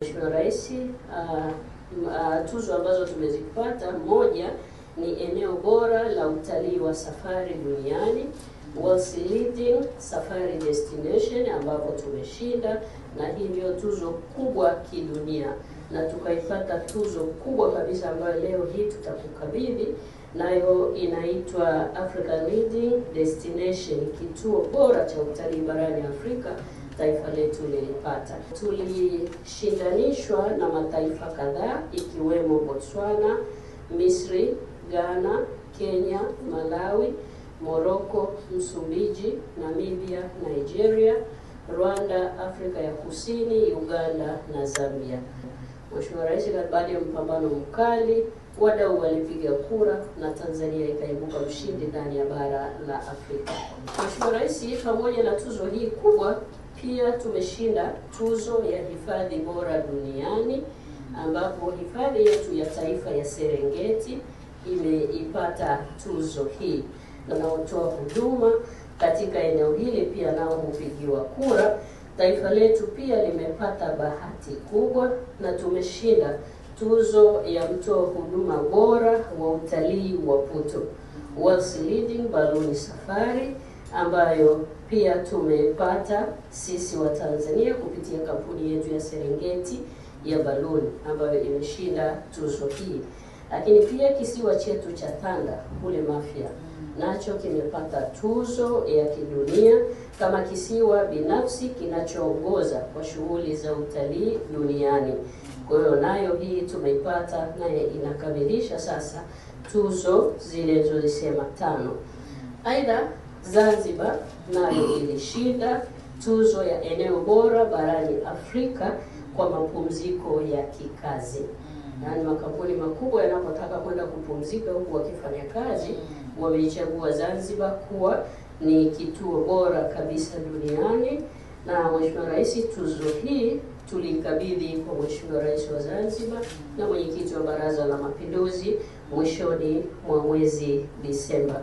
Mheshimiwa Rais, tuzo ambazo tumezipata, moja ni eneo bora la utalii wa safari duniani, World's Leading Safari Destination, ambapo tumeshinda, na hii ndio tuzo kubwa kidunia, na tukaipata tuzo kubwa kabisa ambayo leo hii tutakukabidhi, nayo inaitwa African Leading Destination, kituo bora cha utalii barani Afrika. Taifa letu lilipata. Tulishindanishwa na mataifa kadhaa ikiwemo Botswana, Misri, Ghana, Kenya, Malawi, Morocco, Msumbiji, Namibia, Nigeria, Rwanda, Afrika ya Kusini, Uganda na Zambia. Mheshimiwa Rais, baada ya mpambano mkali, wadau walipiga kura na Tanzania ikaibuka mshindi ndani ya bara la Afrika. Mheshimiwa Rais, pamoja na tuzo hii kubwa, pia tumeshinda tuzo ya hifadhi bora duniani, ambapo hifadhi yetu ya taifa ya Serengeti imeipata tuzo hii. Na wanaotoa huduma katika eneo hili pia nao hupigiwa kura. Taifa letu pia limepata bahati kubwa na tumeshinda tuzo ya mtoa huduma bora wa utalii wa Puto, World's Leading Balloon Safari, ambayo pia tumepata sisi wa Tanzania kupitia kampuni yetu ya Serengeti ya baluni ambayo imeshinda tuzo hii. Lakini pia kisiwa chetu cha Tanga kule Mafia nacho kimepata tuzo ya kidunia kama kisiwa binafsi kinachoongoza kwa shughuli za utalii duniani. Kwa hiyo nayo hii tumeipata, naye inakamilisha sasa tuzo zile zilizosema 5. Aidha, Zanzibar nayo ilishinda tuzo ya eneo bora barani Afrika kwa mapumziko ya kikazi. Yaani makampuni makubwa yanapotaka kwenda kupumzika huku wakifanya kazi, wameichagua Zanzibar kuwa ni kituo bora kabisa duniani. Na Mheshimiwa Rais, tuzo hii tulikabidhi kwa Mheshimiwa Rais wa Zanzibar na mwenyekiti wa Baraza la Mapinduzi mwishoni mwa mwezi Disemba.